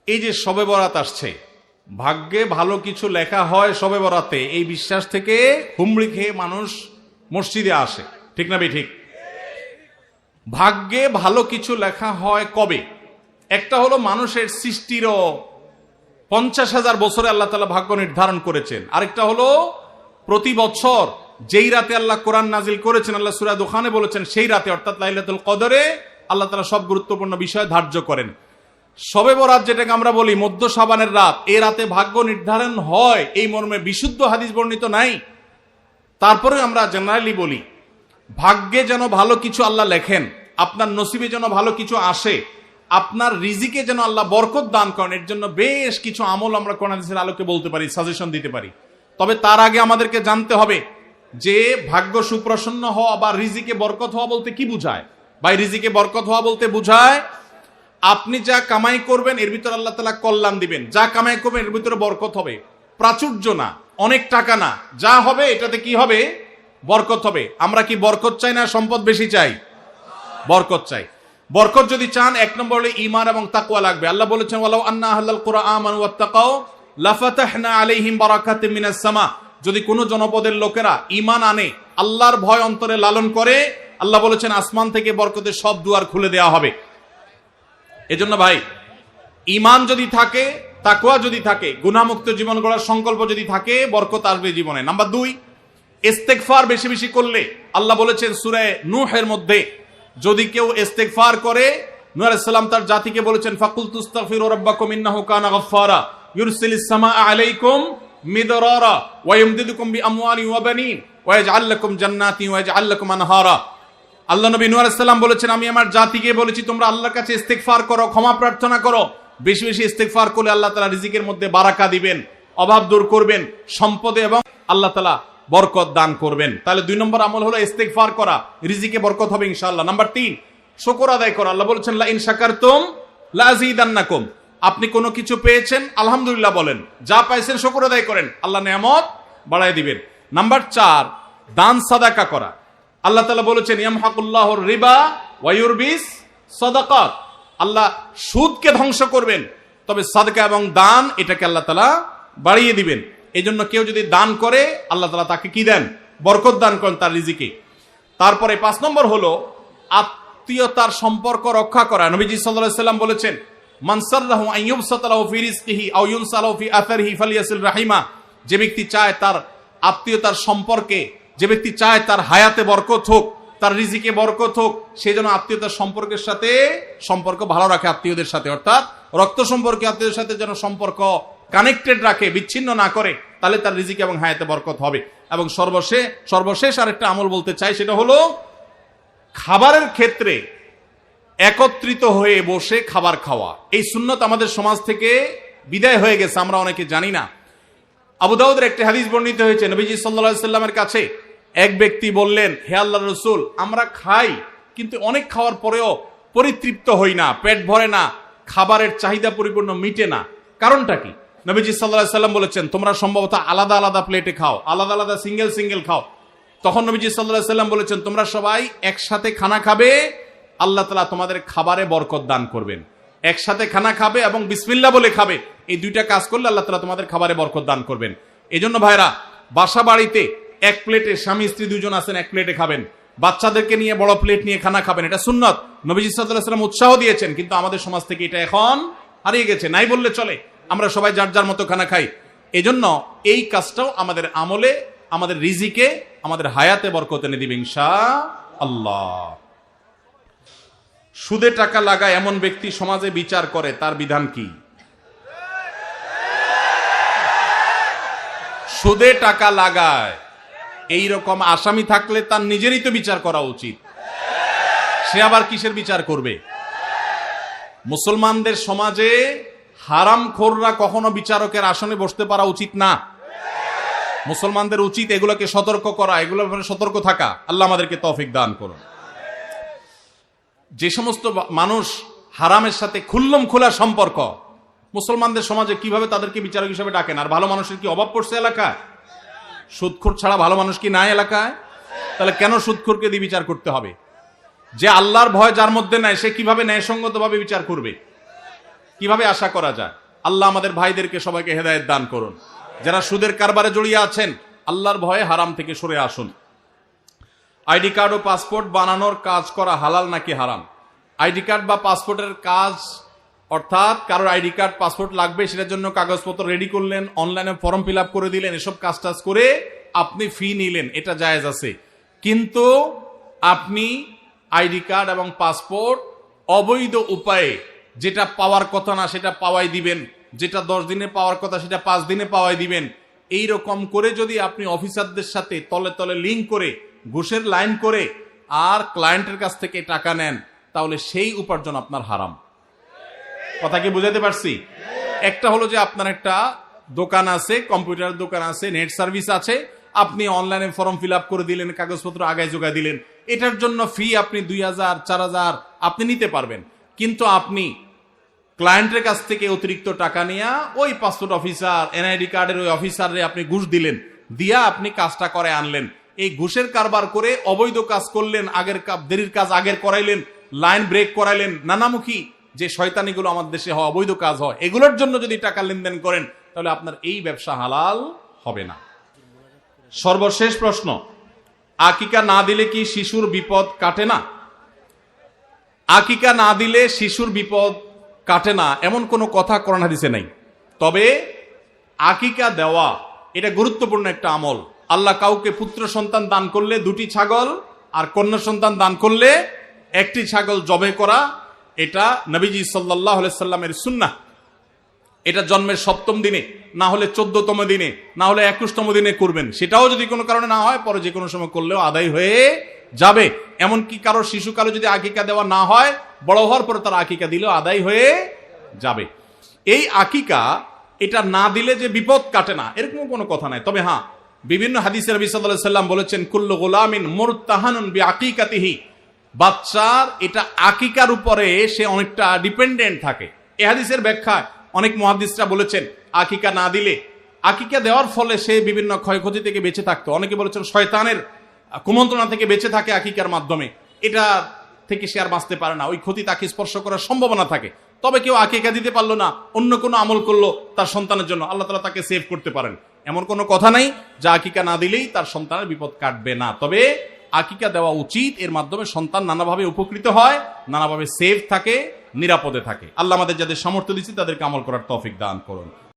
এই যে শবে বরাত আসছে, ভাগ্যে ভালো কিছু লেখা হয় শবে বরাতে, এই বিশ্বাস থেকে হুমড়ি খেয়ে মানুষ মসজিদে আসে, ঠিক না ঠিক? ভাগ্যে ভালো কিছু লেখা হয় কবে? একটা হলো মানুষের সৃষ্টিরও 50,000 বছরে আল্লাহ তাআলা ভাগ্য নির্ধারণ করেছেন। আরেকটা হলো প্রতি বছর যেই রাতে আল্লাহ কোরআন নাজিল করেছেন, আল্লাহ সূরা দুখানে বলেছেন, সেই রাতে অর্থাৎ লাইলাতুল কদরে আল্লাহ তাআলা সব গুরুত্বপূর্ণ বিষয় ধার্য করেন। শবে বরাত যেটাকে আমরা বলি মধ্য শাবানের রাত, এই রাতে ভাগ্য নির্ধারণ হয় এই মর্মে বিশুদ্ধ হাদিস বর্ণিত নাই। তারপরে আমরা জেনারেলি বলি ভাগ্যে যেন ভালো কিছু আল্লাহ লেখেন, আপনার নসিবে যেন ভালো কিছু আসে, আপনার রিজিকে যেন আল্লাহ বরকত দান করেন, এর জন্য বেশ কিছু আমল আমরা কোরআন হাদিসের আলোকে বলতে পারি, সাজেশন দিতে পারি। তবে তার আগে আমাদেরকে জানতে হবে যে ভাগ্য সুপ্রসন্ন হওয়া বা রিজিকে বরকত হওয়া বলতে কি বুঝায়। ভাই, রিজিকে বরকত হওয়া বলতে বুঝায় আপনি যা কামাই করবেন এর ভিতরে আল্লাহ তাআলা কল্যাণ দিবেন, যা কামাই করবেন এর ভিতরে বরকত হবে, প্রাচুর্য না, অনেক টাকা না, যা হবে এটাতে কি হবে? বরকত হবে। আমরা কি বরকত চাই না সম্পদ বেশি চাই? বরকত চাই। বরকত যদি চান, এক নম্বর হলো ঈমান এবং তাকওয়া লাগবে। আল্লাহ বলেছেন ওয়ালাউ আন্না আহলাল কুরআন আমানু ওয়াত্তাকাউ লাফাতাহনা আলাইহিম বারাকাতিম মিনাস সামা। যদি কোন জনপদের লোকেরা ঈমান আনে, আল্লাহর ভয় অন্তরে লালন করে, আল্লাহ বলেছেন আসমান থেকে বরকতের সব দুয়ার খুলে দেওয়া হবে। এজন্য ভাই, ঈমান যদি থাকে, তাকওয়া যদি থাকে, গুনাহমুক্ত জীবন গড়ার সংকল্প যদি থাকে, বরকত আসবে জীবনে। নাম্বার 2, ইস্তেগফার বেশি বেশি করলে, আল্লাহ বলেছেন সূরা নূহের মধ্যে, যদি কেউ ইস্তেগফার করে, নূহ আলাইহিস সালাম তার জাতিকে বলেছেন ফাকুলতু আস্তাগফিরু রাব্বাকুম ইন্নাহু কানা গাফফারা ইউরসিলিস সামাআ আলাইকুম মিদরারা ওয়া ইমদিদুকুম বিআমওয়ালিন ওয়া বানিন ওয়া ইয়াজআল লাকুম জান্নাতিন ওয়া ইয়াজআল লাকুম আনহারা। আল্লাহ নবী নূহ আলাইহিস সালাম বলেছেন, আমি আমার জাতিকে বলেছি তোমরা আল্লাহর কাছে ইস্তেগফার করো, ক্ষমা প্রার্থনা করো। বেশি বেশি ইস্তেগফার করলে আল্লাহ তাআলা রিজিকের মধ্যে বারাকা দিবেন, অভাব দূর করবেন, সম্পদে এবং আল্লাহ তাআলা বরকত দান করবেন। তাহলে 2 নম্বর আমল হলো ইস্তেগফার করা, রিজিকে বরকত হবে ইনশাআল্লাহ। নাম্বার 3, শুকর আদায় করা। আল্লাহ বলেছেন লা ইন শাকারতুম লা আযীদান্নাকুম। আপনি কোনো কিছু পেয়েছেন, আলহামদুলিল্লাহ বলেন, যা পাইছেন শুকর আদায় করেন, আল্লাহ নেয়ামত বাড়ায় দিবেন। নাম্বার 4, দান সাদাকা করা। আল্লাহ তাআলা বলেছেন ইয়ামহাকুল্লাহুর রিবা ওয়া ইউরবিস সাদাকাত। আল্লাহ সুদকে ধ্বংস করবেন, তবে সাদকা এবং দান এটাকে আল্লাহ তাআলা বাড়িয়ে দিবেন। এই জন্য কেউ যদি দান করে, আল্লাহ তাআলা তাকে কি দেন? বরকত দান করেন তার রিজিকে। তারপরে 5 নম্বর হলো আত্মীয়তার সম্পর্ক রক্ষা করা। নবীজি সাল্লাল্লাহু আলাইহি সাল্লাম বলেছেন মান সাররাহু আন ইউবসাতা লাহু ফি রিজকিহি আও ইউনসা লাহু ফি আথারিহি ফালিয়াসিল রাহিমা। যে ব্যক্তি চায় তার আত্মীয়তার সম্পর্কে, যে ব্যক্তি চায় তার হায়াতে বরকত হোক, তার রিজিকে বরকত হোক, সেই জন্য আত্মীয়তার সম্পর্কের সাথে সম্পর্ক ভালো রাখে, আত্মীয়দের সাথে, অর্থাৎ রক্ত সম্পর্কে আত্মীয়দের সাথে যেন সম্পর্ক কানেক্টেড রাখে, বিচ্ছিন্ন না করে, তাহলে তার রিজিক এবং হায়াতে বরকত হবে। এবং সর্বশেষ আরেকটা আমল বলতে চাই, সেটা হলো খাবারের ক্ষেত্রে একত্রিত হয়ে বসে খাবার খাওয়া। এই সুন্নত আমাদের সমাজ থেকে বিদায় হয়ে গেছে, আমরা অনেকে জানি না। আবু দাউদের একটি হাদিস বর্ণিত হয়েছে, নবীজি সাল্লাল্লাহু আলাইহি সাল্লামের কাছে এক ব্যক্তি বললেন, হে আল্লাহর রাসূল, আমরা খাই কিন্তু অনেক খাওয়ার পরেও পরিতৃপ্ত হই না, পেট ভরে না, খাবারের চাহিদা পরিপূর্ণ মিটে না, কারণটা কি? নবীজি সাল্লাল্লাহু আলাইহি সাল্লাম বলেছেন তোমরা সম্ভবত আলাদা আলাদা প্লেটে খাও, আলাদা আলাদা সিঙ্গেল খাও। তখন নবীজি সাল্লাল্লাহু আলাইহি সাল্লাম বলেছেন তোমরা সবাই একসাথে খানা খাবে, আল্লাহ তাআলা তোমাদের খাবারে বরকত দান করবেন। একসাথে খানা খাবে এবং বিসমিল্লাহ বলে খাবে, এই 2টা কাজ করলে আল্লাহ তাআলা তোমাদের খাবারে বরকত দান করবেন। এজন্য ভাইরা, বাসা বাড়িতে এক প্লেটে, স্বামী স্ত্রী 2 জন আছেন, এক প্লেটে খাবেন, বাচ্চাদেরকে নিয়ে বড় প্লেট নিয়ে খানা খাবেন, এটা সুন্নত। নবীজি সাল্লাল্লাহু আলাইহি সাল্লাম উৎসাহ দিয়েছেন, কিন্তু আমাদের সমাজ থেকে এটা এখন হারিয়ে গেছে, নাই বললে চলে। আমরা সবাই যার যার মতো খানা খাই। এজন্য এই কাজটাও আমাদের আমলে, আমাদের রিজিকে, আমাদের হায়াতে বরকত এনে দিবে ইনশাআল্লাহ। সুদে টাকা লাগায় এমন ব্যক্তি সমাজে বিচার করে, তার বিধান কি? সুদে টাকা লাগায় এই রকম আসামি থাকলে তার নিজেরই তো বিচার করা উচিত, সে আবার কিসের বিচার করবে? মুসলমানদের সমাজে হারামখোররা কখনো বিচারকের আসনে বসতে পারা উচিত না। মুসলমানদের উচিত এগুলোকে সতর্ক করা, এগুলোর ব্যাপারে সতর্ক থাকা। আল্লাহ আমাদেরকে তৌফিক দান করুন। যে সমস্ত মানুষ হারামের সাথে খুল্লম খোলা সম্পর্ক, মুসলমানদের সমাজে কিভাবে তাদেরকে বিচারক হিসেবে ডাকেন? আর ভালো মানুষের কি অভাব পড়ছে এলাকায়? সুদখোর ছাড়া ভালো মানুষ কি নাই এলাকায়? তাহলে কেন সুদখোরকে দিয়ে বিচার করতে হবে? যে আল্লাহর ভয় যার মধ্যে নাই, সে কিভাবে ন্যায়সঙ্গতভাবে বিচার করবে? কিভাবে আশা করা যায়? আল্লাহ আমাদের ভাইদেরকে সবাইকে হেদায়েত দান করুন। যারা সুদের কারবারে জড়িয়ে আছেন, আল্লাহর ভয়ে হারাম থেকে সরে আসুন। আইডি কার্ড ও পাসপোর্ট বানানোর কাজ করা হালাল নাকি হারাম? আইডি কার্ড বা পাসপোর্টের কাজ, অর্থাৎ কারোর আইডি কার্ড পাসপোর্ট লাগবে, সেটার জন্য কাগজপত্র রেডি করলেন, অনলাইনে ফর্ম ফিল আপ করে দিলেন, এসব কাজ টাজ করে আপনি ফি নিলেন, এটা জায়েজ আছে। কিন্তু আপনি আইডি কার্ড এবং পাসপোর্ট অবৈধ উপায়ে যেটা পাওয়ার কথা না সেটা পাওয়াই দিবেন, যেটা 10 দিনে পাওয়ার কথা সেটা 5 দিনে পাওয়াই দিবেন, এই রকম করে যদি আপনি অফিসারদের সাথে তলে তলে লিঙ্ক করে ঘুষের লাইন করে আর ক্লায়েন্টের কাছ থেকে টাকা নেন, তাহলে সেই উপার্জন আপনার হারাম। কথা কি বুঝাতে পারছি? একটা হলো যে আপনার একটা দোকান আছে, কম্পিউটার দোকান আছে, নেট সার্ভিস আছে, আপনি অনলাইনে ফর্ম ফিল আপ করে দিলেন, কাগজপত্র আগায় যোগায় দিলেন, এটার জন্য ফি আপনি 2000 4000 আপনি নিতে পারবেন। কিন্তু আপনি ক্লায়েন্টের কাছ থেকে অতিরিক্ত টাকা নিয়ে ওই পাসপোর্ট অফিসার, এনআইডি কার্ডের ওই অফিসারে আপনি ঘুষ দিলেন, দিয়া আপনি কাজটা করে আনলেন, এই ঘুষের কারবার করে অবৈধ কাজ করলেন, আগের দেরির কাজ আগের করাইলেন, লাইন ব্রেক করাইলেন, নানামুখী যে শয়তানিগুলো আমাদের দেশে হয়, অবৈধ কাজ হয়, এগুলোর জন্য যদি টাকা লেনদেন করেন, তাহলে আপনার এই ব্যবসা হালাল হবে না। সর্বশেষ প্রশ্ন, আকিকা না দিলে কি শিশুর বিপদ কাটে না? আকিকা না দিলে শিশুর বিপদ কাটে না এমন কোনো কথা কোরআন হাদিসে নাই। তবে আকিকা দেওয়া এটা গুরুত্বপূর্ণ একটা আমল। আল্লাহ কাউকে পুত্র সন্তান দান করলে 2টি ছাগল, আর কন্যা সন্তান দান করলে 1টি ছাগল জবে করা, এটা নবীজি সাল্লাল্লাহু আলাইহি সাল্লামের সুন্নাহ। এটা জন্মের 7ম দিনে, না হলে 14তম দিনে, না হলে 21তম দিনে করবেন। সেটাও যদি কোনো কারণে না হয়, পরে যে কোনো সময় করলেও আদায় হয়ে যাবে। এমনকি কারো শিশুকালে যদি আকিকা দেওয়া না হয়, বড় হওয়ার পরে তার আকিকা দিলেও আদায় হয়ে যাবে। এই আকিকা এটা না দিলে যে বিপদ কাটে না এরকম কোনো কথা নাই। তবে হ্যাঁ, বিভিন্ন হাদিসে নবী সাল্লাল্লাহু আলাইহি সাল্লাম বলেছেন, কুল্লু গুলামিন মুরতাহানুন বিআকিকাতিহি, বাচ্চার এটা আকিকার উপরে সে অনেকটা ডিপেন্ডেন্ট থাকে। এই হাদিসের ব্যাখ্যায় অনেক মুহাদ্দিসরা বলেছেন, আকিকা না দিলে, আকিকা দেওয়ার ফলে সে বিভিন্ন ক্ষয়ক্ষতি থেকে বেঁচে থাকতো। অনেকে বলেছেন শয়তানের কুমন্ত্রণা থেকে বেঁচে থাকে আকিকার মাধ্যমে, এটা থেকে সে আর বাঁচতে পারে না, ওই ক্ষতি তাকে স্পর্শ করার সম্ভাবনা থাকে। তবে কেউ আকিকা দিতে পারলো না, অন্য কোনো আমল করলো তার সন্তানের জন্য, আল্লাহ তাআলা তাকে সেভ করতে পারেন। এমন কোনো কথা নাই যে আকিকা না দিলেই তার সন্তানের বিপদ কাটবে না। তবে আকিকা দেওয়া উচিত, এর মাধ্যমে সন্তান নানাভাবে উপকৃত হয়, নানাভাবে সেভ থাকে, নিরাপদে থাকে। আল্লাহ আমাদের যাদের সামর্থ্য দিচ্ছে তাদেরকে আমল করার তৌফিক দান করুন।